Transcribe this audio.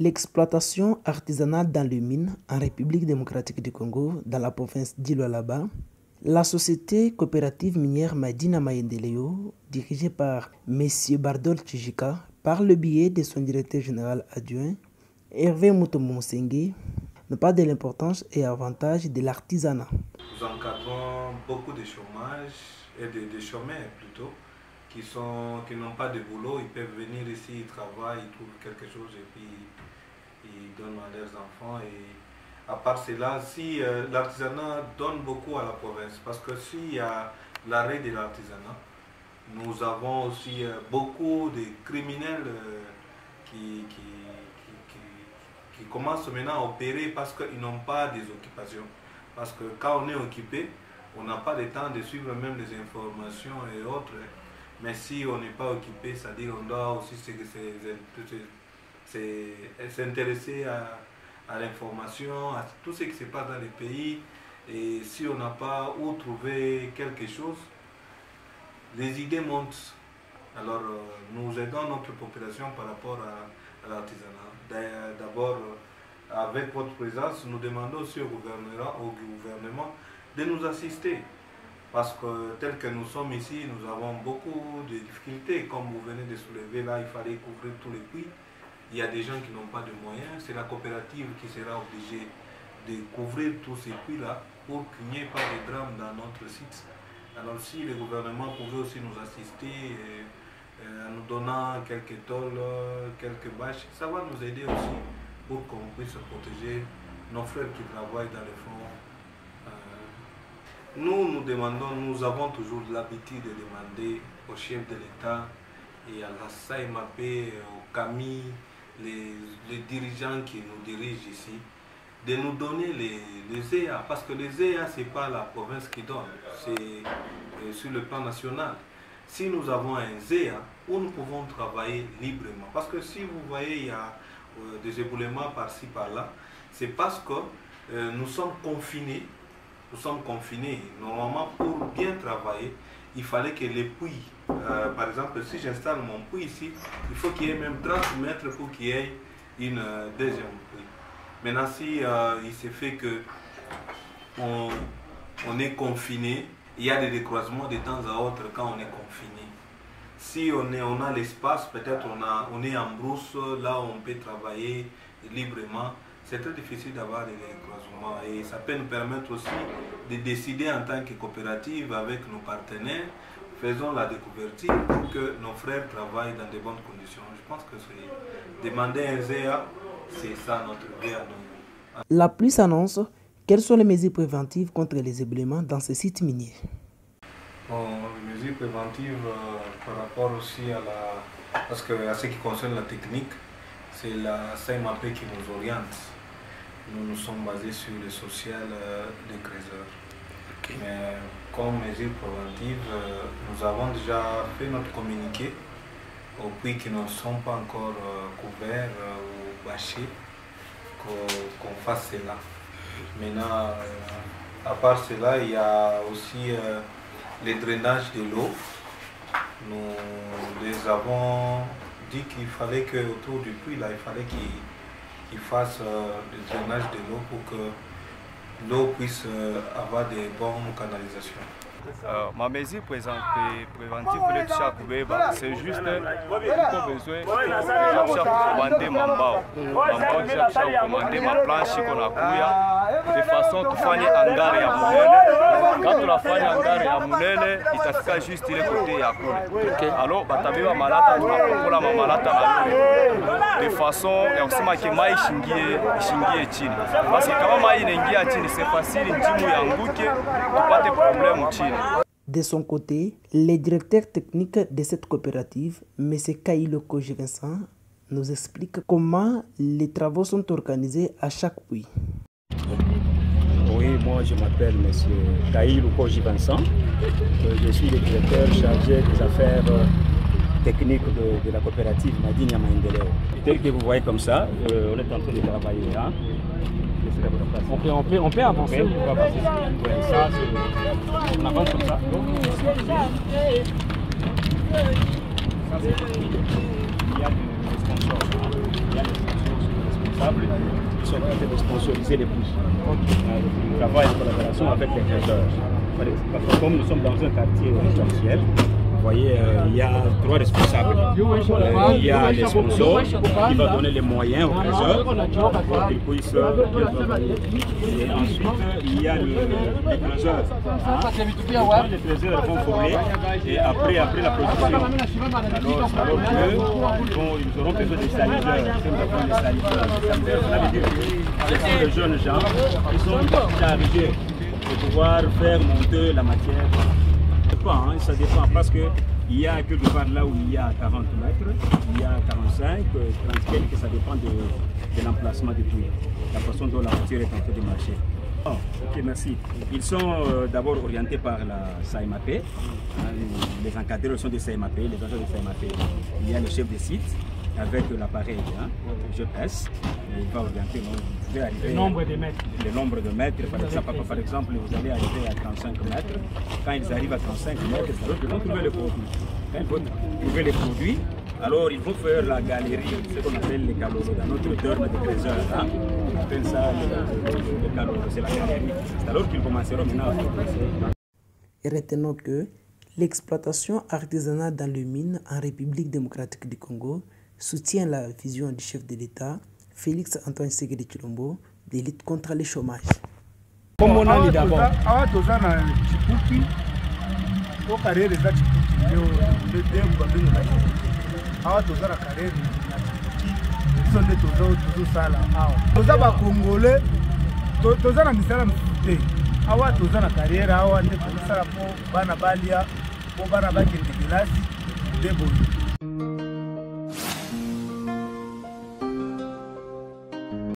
L'exploitation artisanale dans les mines en République démocratique du Congo, dans la province d'Ilo-Alaba, la société coopérative minière Madina Maendeleo, dirigée par M. Bardol Tchijika, par le biais de son directeur général adjoint, Hervé Mutombo-Moussenge, ne pas de l'importance et avantages de l'artisanat. Nous encadrons beaucoup de chômage et de chômeurs plutôt, qui n'ont pas de boulot, ils peuvent venir ici, ils travaillent, ils trouvent quelque chose et puis ils donnent à leurs enfants. Et à part cela, si l'artisanat donne beaucoup à la province, parce que s'il y a l'arrêt de l'artisanat, nous avons aussi beaucoup de criminels qui commencent maintenant à opérer parce qu'ils n'ont pas des occupations. Parce que quand on est occupé, on n'a pas le temps de suivre même les informations et autres. Mais si on n'est pas occupé, c'est-à-dire qu'on doit aussi s'intéresser à l'information, à tout ce qui se passe dans les pays. Et si on n'a pas où trouver quelque chose, les idées montent. Alors nous aidons notre population par rapport à l'artisanat. D'abord, avec votre présence, nous demandons aussi au gouvernement de nous assister. Parce que tel que nous sommes ici, nous avons beaucoup de difficultés. Comme vous venez de soulever là, il fallait couvrir tous les puits. Il y a des gens qui n'ont pas de moyens. C'est la coopérative qui sera obligée de couvrir tous ces puits-là pour qu'il n'y ait pas de drame dans notre site. Alors si le gouvernement pouvait aussi nous assister en nous donnant quelques tôles, quelques bâches, ça va nous aider aussi pour qu'on puisse protéger nos frères qui travaillent dans les fonds. Nous avons toujours l'habitude de demander au chef de l'État et à la SAIMAP, au CAMI, les dirigeants qui nous dirigent ici, de nous donner les EA, parce que les EA, ce n'est pas la province qui donne, c'est sur le plan national. Si nous avons un ZEA, où nous pouvons travailler librement, parce que si vous voyez, il y a des éboulements par-ci, par-là, c'est parce que nous sommes confinés. Nous sommes confinés. Normalement, pour bien travailler, il fallait que les puits, par exemple, si j'installe mon puits ici, il faut qu'il y ait même 30 mètres pour qu'il y ait une deuxième puits. Maintenant, si il se fait que on est confiné, il y a des décroisements de temps à autre quand on est confiné. Si on a l'espace, peut-être on est en brousse, là où on peut travailler librement. C'est très difficile d'avoir des décroisements et ça peut nous permettre aussi de décider en tant que coopérative avec nos partenaires, faisons la découverte pour que nos frères travaillent dans de bonnes conditions. Je pense que c'est demander un ZEA, c'est ça notre VA. La pluie s'annonce. Quelles sont les mesures préventives contre les éboulements dans ces sites miniers? Bon, les mesures préventives par rapport aussi à ce qui concerne la technique, c'est la SAIMAP qui nous oriente. Nous sommes basés sur le social des creuseurs. Okay. Mais comme mesure préventive, nous avons déjà fait notre communiqué aux puits qui ne sont pas encore couverts ou bâchés, qu'on fasse cela. Maintenant, à part cela, il y a aussi les drainages de l'eau. Nous les avons dit qu'il fallait qu'autour du puits, là, il fallait qu'il fasse le drainage de l'eau pour que l'eau puisse avoir des bonnes canalisations. Ma mesure préventive pour le Tchakubeba, c'est juste qu'on a besoin de commander ma mbao. Ma commander ma planche qu'on a couillé de façon à faire hangar ya munene. Quand on a fait hangar ya munene, il tafika juste le côté ya kule. Alors batabeba malata tunapokola ma malata na de façon ya kusema ke mai shingie chini. Parce que kama mai inaingia chini, c'est facile ndimu yanguke tupate problème chini. De son côté, le directeur technique de cette coopérative, M. Kailoko Vincent, nous explique comment les travaux sont organisés à chaque puits. Oui, moi je m'appelle M. Kailoko Vincent. Je suis le directeur chargé des affaires techniques de la coopérative Madina Maendeleo. Tel que vous voyez comme ça, on est en train de travailler là. On peut avancer. On peut avancer. Ouais, ça, on avance comme ça. Ça, c'est il y a des sponsors. Il y a des sponsors responsables qui sont en train de sponsoriser les bourses. Nous travaillons en collaboration avec les trésors. Parce que comme nous sommes dans un quartier résidentiel, vous voyez, il y a 3 responsables. Il y a les sponsors qui vont donner les moyens aux trésors pour qu'ils puissent bien travailler. Et ensuite, il y a les trésors. Les trésors vont former et après la production. Alors ils auront besoin des salisseurs. Ça veut dire que ce sont des jeunes gens qui sont déjà arrivés de pouvoir faire monter la matière. Ça dépend parce qu'il y a quelque part là où il y a 40 mètres, il y a 45, 30 quelques, ça dépend de l'emplacement du puits, la façon dont la voiture est en train de marcher. Ok, merci. Ils sont d'abord orientés par la SAEMAP, les encadreurs sont des SAEMAP, les agents des SAEMAP. Il y a le chef de site avec l'appareil, le GPS, il va orienter, vous pouvez arriver le nombre de mètres, par exemple, vous allez arriver à 35 mètres, quand ils arrivent à 35 mètres, ils vont trouver le produit. Quand ils vont trouver les produits, alors ils vont faire la galerie, ce qu'on appelle les caloros, dans notre terme de trésor, on appelle ça les caloros, c'est la galerie. C'est alors qu'ils commenceront maintenant à faire. Et retenons que l'exploitation artisanale dans les mines en République démocratique du Congo soutient la vision du chef de l'État, Félix Antoine Tshisekedi Tshilombo, de lutte contre le chômage. Comme on a dit d'abord, Awa